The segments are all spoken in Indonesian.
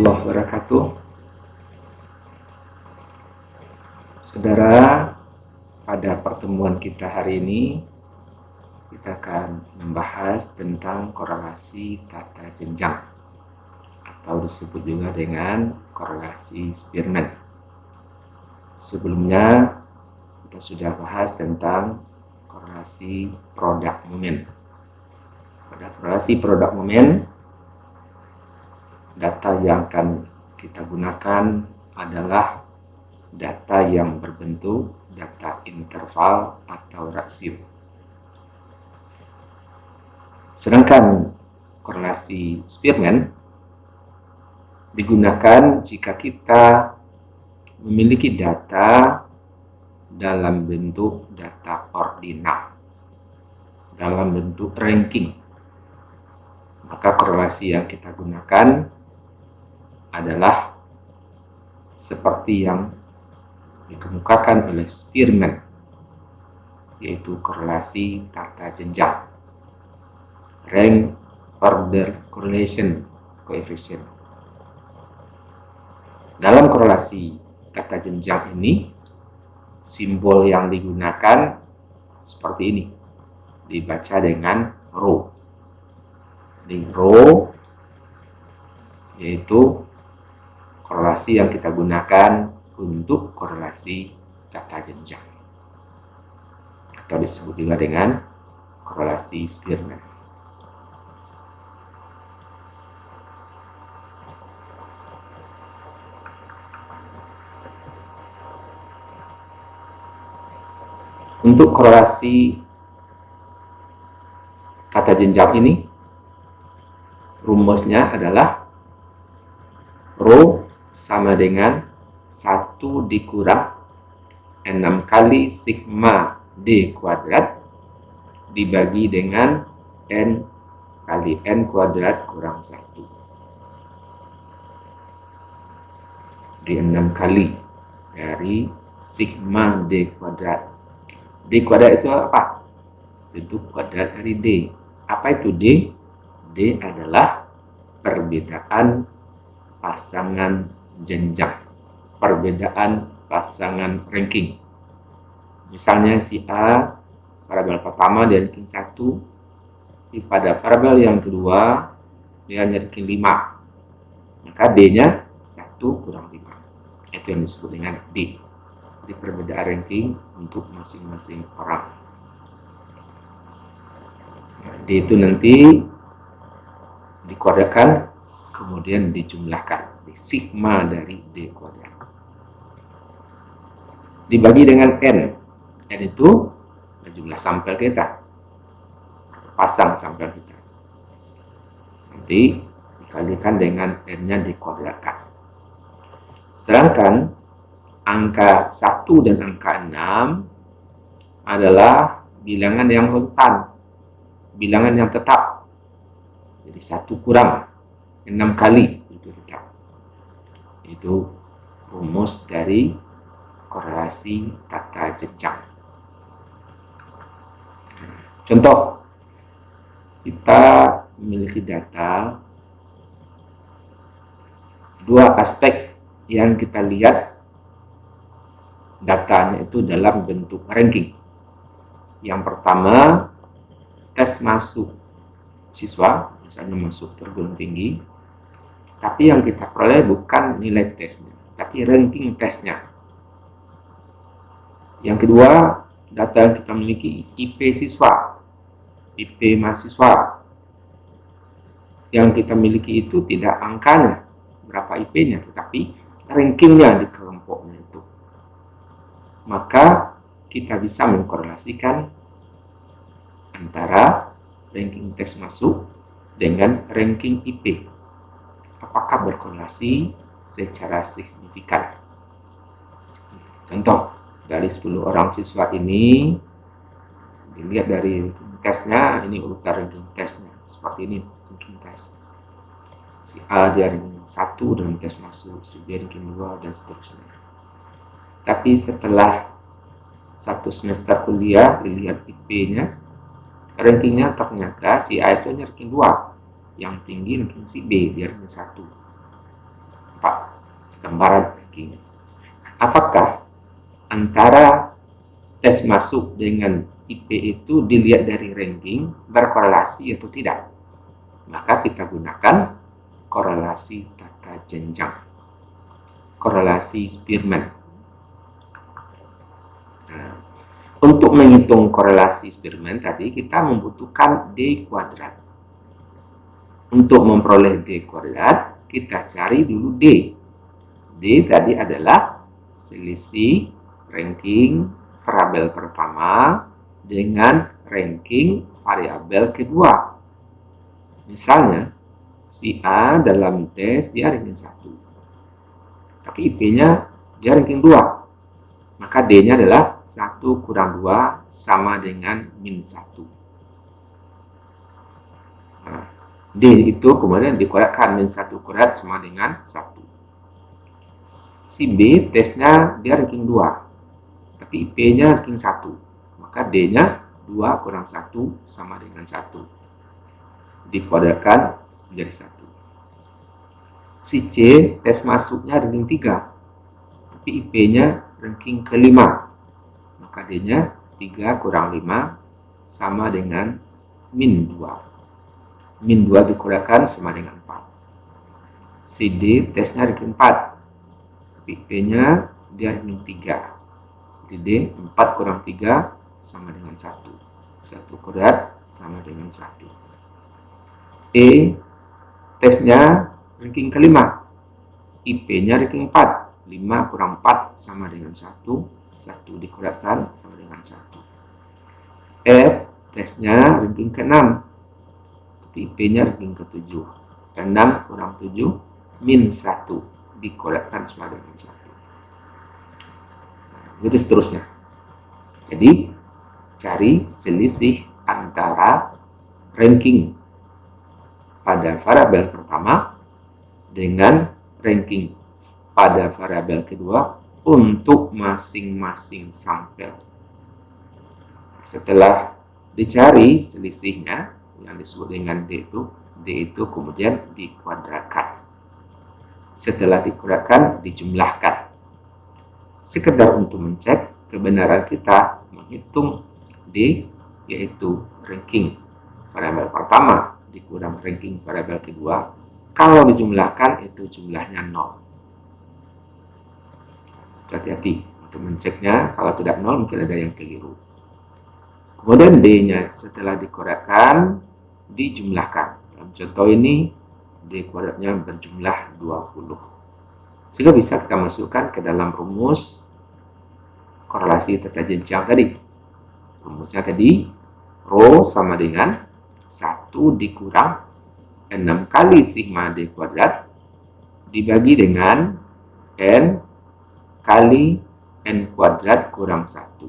warahmatullahi wabarakatuh. Saudara, pada pertemuan kita hari ini kita akan membahas tentang korelasi tata jenjang atau disebut juga dengan korelasi Spearman. Sebelumnya kita sudah bahas tentang korelasi product moment. Pada korelasi product moment, data yang akan kita gunakan adalah data yang berbentuk data interval atau rasio. Sedangkan korelasi Spearman digunakan jika kita memiliki data dalam bentuk data ordinal, dalam bentuk ranking. Maka korelasi yang kita gunakan adalah seperti yang dikemukakan oleh Spearman, yaitu korelasi tata jenjang, rank order correlation coefficient. Dalam korelasi tata jenjang ini, simbol yang digunakan seperti ini, dibaca dengan rho. Di rho yaitu korelasi yang kita gunakan untuk korelasi tata jenjang atau disebut juga dengan korelasi Spearman. Untuk korelasi tata jenjang ini, rumusnya adalah rho sama dengan 1 dikurang 6 kali sigma D kuadrat dibagi dengan N kali N kuadrat kurang 1. Di 6 kali dari sigma D kuadrat. D kuadrat itu apa? Bentuk kuadrat dari D. Apa itu D? D adalah perbedaan pasangan jenjang, perbedaan pasangan ranking. Misalnya si A variabel pertama dia ranking 1, pada variabel yang kedua dia ranking 5, maka D-nya 1 kurang 5. Itu yang disebut dengan D. Jadi perbedaan ranking untuk masing-masing orang. D itu nanti dikuadratkan kemudian dijumlahkan, di sigma dari D kuadrat dibagi dengan N. N itu jumlah sampel kita, pasang sampel kita, nanti dikalikan dengan N-nya dikuadratkan. Sedangkan angka 1 dan angka 6 adalah bilangan yang konstan, bilangan yang tetap. Jadi 1 kurang 6 kali itu tetap. Itu rumus dari korelasi tata jenjang. Contoh, kita memiliki data, dua aspek yang kita lihat datanya itu dalam bentuk ranking. Yang pertama, tes masuk siswa, misalnya masuk perguruan tinggi, tapi yang kita peroleh bukan nilai tesnya, tapi ranking tesnya. Yang kedua, data yang kita miliki IP siswa, IP mahasiswa. Yang kita miliki itu tidak angkanya, berapa IP-nya, tetapi rankingnya di kelompoknya itu. Maka kita bisa mengkorelasikan antara ranking tes masuk dengan ranking IP. Apakah berkorelasi secara signifikan? Contoh, dari 10 orang siswa ini, dilihat dari ranking tesnya, ini urutan ranking tesnya, seperti ini ranking tes. Si A dia ranking 1 dalam tes masuk, si B ranking 2, dan seterusnya. Tapi setelah 1 semester kuliah, dilihat IP-nya, rankingnya ternyata si A itu hanya ranking 2, yang tinggi ranking si B, dia ranking 1. 4. Gambaran ranking. Apakah antara tes masuk dengan IP itu dilihat dari ranking berkorelasi atau tidak? Maka kita gunakan korelasi tata jenjang, korelasi Spearman. Nah, untuk menghitung korelasi Spearman tadi kita membutuhkan D kuadrat. Untuk memperoleh D kuadrat kita cari dulu D. D tadi adalah selisih ranking variabel pertama dengan ranking variabel kedua. Misalnya, si A dalam tes dia ranking 1, tapi IP-nya dia ranking 2. Maka D-nya adalah 1 kurang 2 sama dengan min 1. Nah, D itu kemudian dikuadratkan, min 1 kuadrat sama dengan 1. Si B tesnya dia ranking 2, tapi IP-nya ranking 1. Maka D-nya 2 kurang 1 sama dengan 1. Dikuadratkan menjadi 1. Si C tes masuknya ranking 3, tapi IP-nya ranking ke-5. Maka D-nya 3 kurang 5 sama dengan min 2. Min 2 dikuadratkan sama dengan 4. Si D tesnya ranking 4, IP-nya dia ranking 3. Jadi D 4 kurang 3 sama dengan 1. 1 kuadrat sama dengan 1. E tesnya ranking ke-5, IP-nya ranking 4. 5 kurang 4 sama dengan 1. 1 dikuadratkan sama dengan 1. F tesnya ranking ke-6, IP-nya ranking ke-7. 6 kurang 7 min 1 dikuadratkan sama dengan 1. Begitu seterusnya. Jadi cari selisih antara ranking pada variabel pertama dengan ranking pada variabel kedua untuk masing-masing sampel. Setelah dicari selisihnya yang disebut dengan D itu kemudian dikuadratkan. Setelah dikuadratkan, dijumlahkan. Sekedar untuk mencek kebenaran kita menghitung D, yaitu ranking variabel pertama dikurang ranking variabel kedua. Kalau dijumlahkan itu jumlahnya 0. Hati-hati untuk menceknya, kalau tidak 0 mungkin ada yang keliru. Kemudian D-nya setelah dikuadratkan dijumlahkan. Dalam contoh ini D kuadratnya berjumlah 20. Sehingga bisa kita masukkan ke dalam rumus korelasi tata jenjang tadi. Rumusnya tadi rho sama dengan 1 dikurang 6 kali sigma D kuadrat dibagi dengan N kali N kuadrat kurang 1.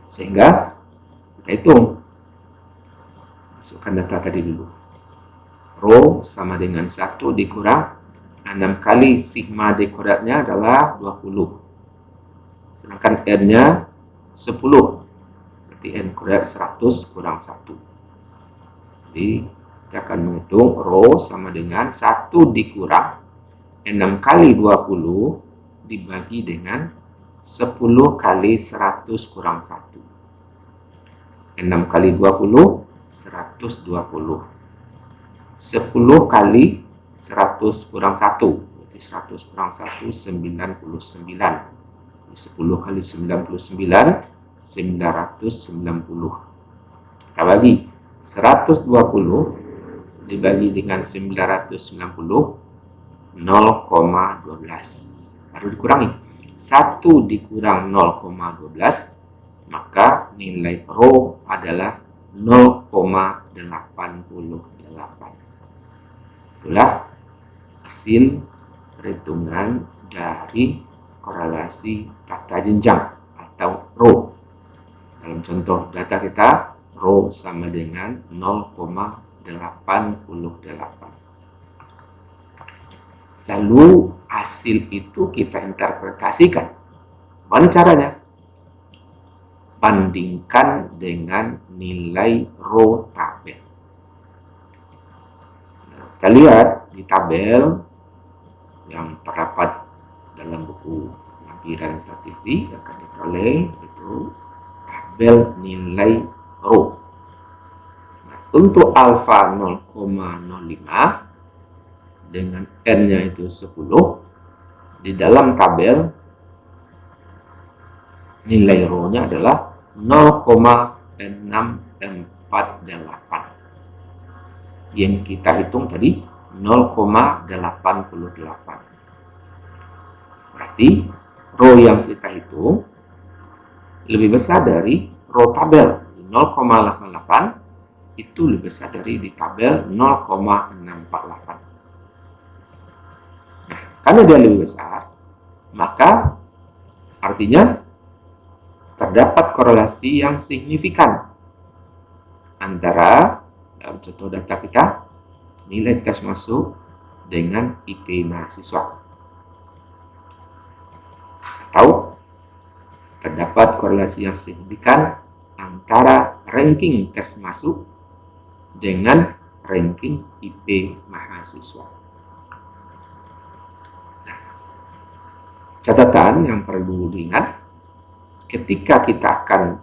Sehingga kita hitung. Masukkan data tadi dulu. Rho sama dengan 1 dikurang 6 kali sigma D kuadratnya adalah 20. Sedangkan N-nya 10. N kuadrat 100 kurang 1. Jadi kita akan menghitung rho sama dengan 1 dikurang 6 kali 20 dibagi dengan 10 kali 100 kurang 1. 6 kali 20 120. 10 kali 100 kurang 1 berarti 100 kurang 1 99. 10 kali 99 990. Kita bagi 120 dibagi dengan 990 0,12. Baru dikurangi 1 dikurang 0,12, maka nilai rho adalah 0,88. Itulah hasil perhitungan dari korelasi tata jenjang atau rho. Dalam contoh data kita, rho sama dengan 0,88. Lalu hasil itu kita interpretasikan. Bagaimana caranya? Bandingkan dengan nilai rho tabel. Kita lihat di tabel yang terdapat dalam buku lampiran statistik akan diperoleh itu tabel nilai rho. Nah, untuk alfa 0,05 dengan n-nya itu 10, di dalam tabel nilai rho-nya adalah 0,648. Yang kita hitung tadi 0,88. Berarti rho yang kita hitung lebih besar dari rho tabel 0,88, itu lebih besar dari di tabel 0,648. Nah, karena dia lebih besar, maka artinya terdapat korelasi yang signifikan antara, dalam contoh data kita, nilai tes masuk dengan IP mahasiswa. Atau terdapat korelasi yang signifikan antara ranking tes masuk dengan ranking IP mahasiswa. Nah, catatan yang perlu diingat, ketika kita akan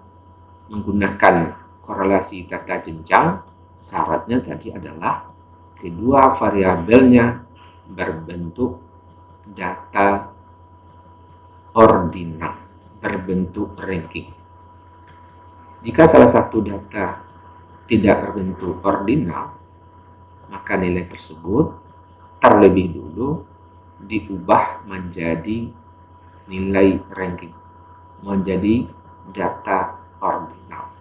menggunakan korelasi data jenjang, syaratnya tadi adalah kedua variabelnya berbentuk data ordinal, berbentuk ranking. Jika salah satu data tidak berbentuk ordinal, maka nilai tersebut terlebih dulu diubah menjadi nilai ranking, menjadi data ordinal.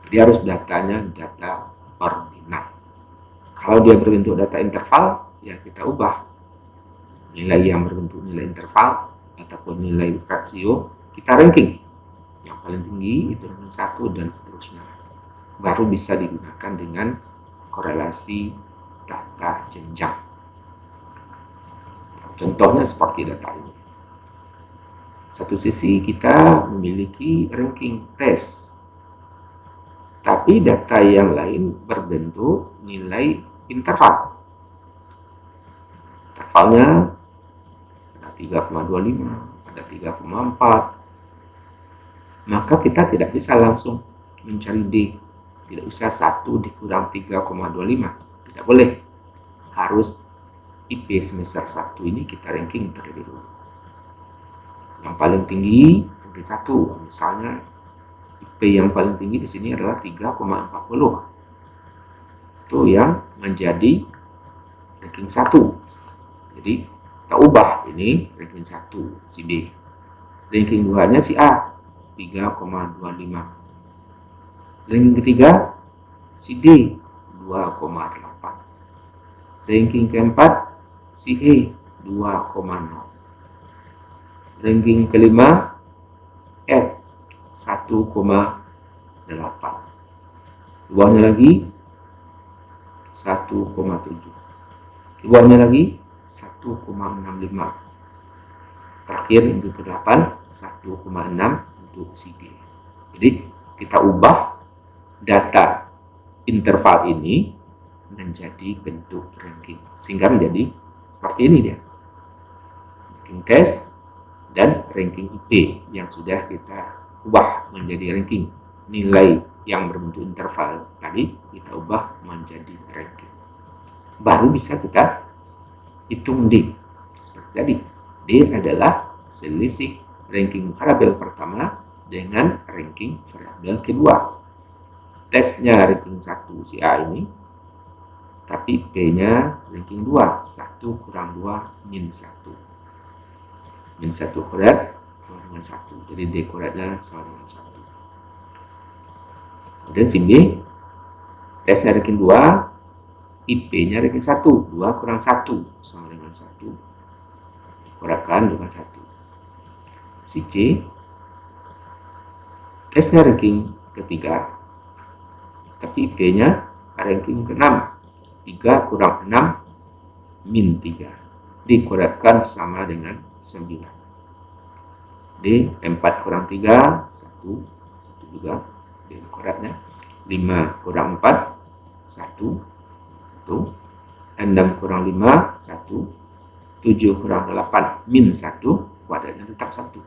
Dia harus datanya data ordinal. Kalau dia berbentuk data interval, ya kita ubah nilai yang berbentuk nilai interval ataupun nilai rasio, kita ranking. Yang paling tinggi itu dengan 1 dan seterusnya. Baru bisa digunakan dengan korelasi data jenjang. Contohnya seperti data ini. Satu sisi kita memiliki ranking tes, tapi data yang lain berbentuk nilai interval. Intervalnya ada 3,25, ada 3,4. Maka kita tidak bisa langsung mencari D. Tidak bisa 1 dikurang 3,25. Tidak boleh. Harus IP semester 1 ini kita ranking terlebih dulu. Yang paling tinggi ranking 1. Misalnya IP yang paling tinggi di sini adalah 3,40. Itu yang menjadi ranking 1. Jadi kita ubah ini ranking 1 si B. Ranking 2-nya si A 3,25. Ranking ketiga si D 2,8. Ranking keempat si E 2,0. Ranking kelima F 1,8. Bawahnya lagi 1,7. Bawahnya lagi 1,65. Terakhir yang ke-8 1,6 untuk si D. Jadi kita ubah data interval ini menjadi bentuk ranking sehingga menjadi seperti ini dia. Ranking tes dan ranking IP yang sudah kita ubah menjadi ranking. Nilai yang berbentuk interval tadi kita ubah menjadi ranking. Baru bisa kita hitung D. Seperti tadi, D adalah selisih ranking variabel pertama dengan ranking variabel kedua. Tesnya ranking 1 si A ini, tapi P-nya ranking 2, 1 kurang 2 min 1. Min 1 kuadrat sama dengan 1. Jadi D kuadratnya sama dengan 1. Kemudian si B, tesnya ranking 2, IP-nya ranking 1. 2 kurang 1 sama dengan 1. Dikuadratkan dengan 1. Si C, tesnya ranking ketiga, tapi IP-nya ranking ke-6. 3 kurang 6 min 3. Dikuadratkan sama dengan 9. D 4 kurang 3 1 juga D kuadratnya. 5 kurang 4 1 6 kurang 5 1 7 kurang 8 min 1, kuadratnya tetap 1.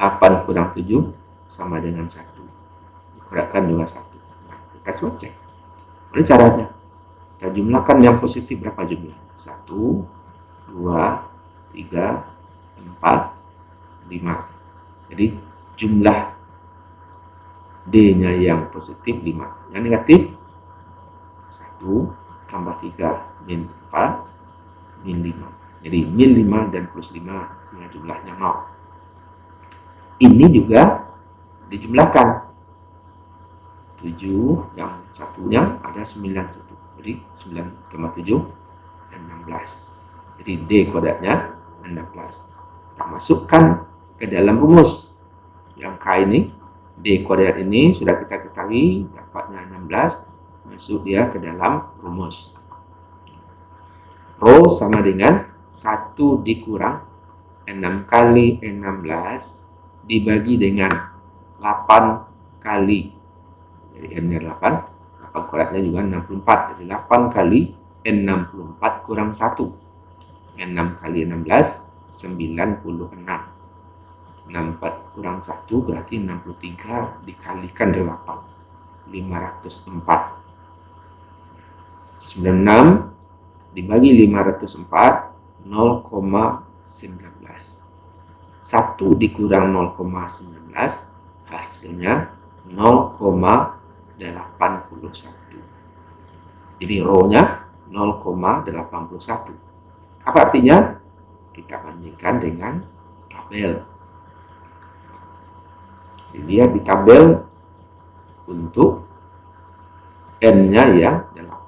8 kurang 7 sama dengan 1. Dikuadratkan juga 1. Nah, kita coba cek. Ini caranya. Kita jumlahkan yang positif berapa jumlah? 1, 2, 3, 4, 5. Jadi jumlah D-nya yang positif 5. Yang negatif 1 tambah 3 min 4 min 5. Jadi min 5 dan plus 5 jumlahnya 0. Ini juga dijumlahkan. 7 yang satunya ada 9 situ. Jadi 9 tambah 7 16. Jadi D kuadratnya 16. Kita masukkan ke dalam rumus. Yang K ini, D kuadrat ini sudah kita ketahui dapatnya 16. Masuk dia ke dalam rumus. Rho sama dengan 1 dikurang 6 kali 16 dibagi dengan 8 kali. Jadi N-nya 8. 8 kuadratnya juga 64. Jadi 8 kali N64 kurang 1. 6 kali 16, 96. 64 kurang 1 berarti 63 dikalikan 8. 504. 96 dibagi 504, 0,19. 1 dikurang 0,19, hasilnya 0,81. Jadi rho-nya 0,81. Apa artinya? Kita bandingkan dengan tabel. Dilihat di tabel untuk N-nya yang 8.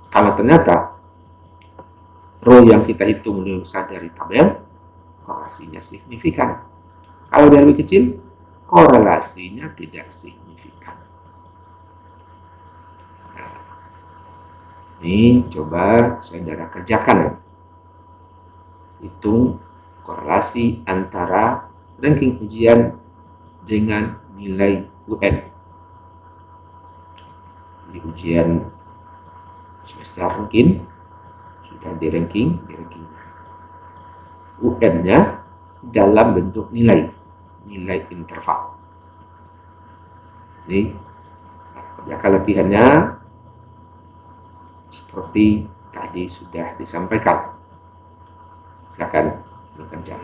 Kalau ternyata rho yang kita hitung lebih besar dari tabel, korelasinya signifikan. Kalau dia lebih kecil, korelasinya tidak signifikan. Nah, ini coba saudara kerjakan. Hitung korelasi antara ranking ujian dengan nilai UN. Di ujian semester mungkin sudah di ranking UN-nya dalam bentuk nilai interval. Ini kerjakan latihannya seperti tadi sudah disampaikan. Silakan bekerja.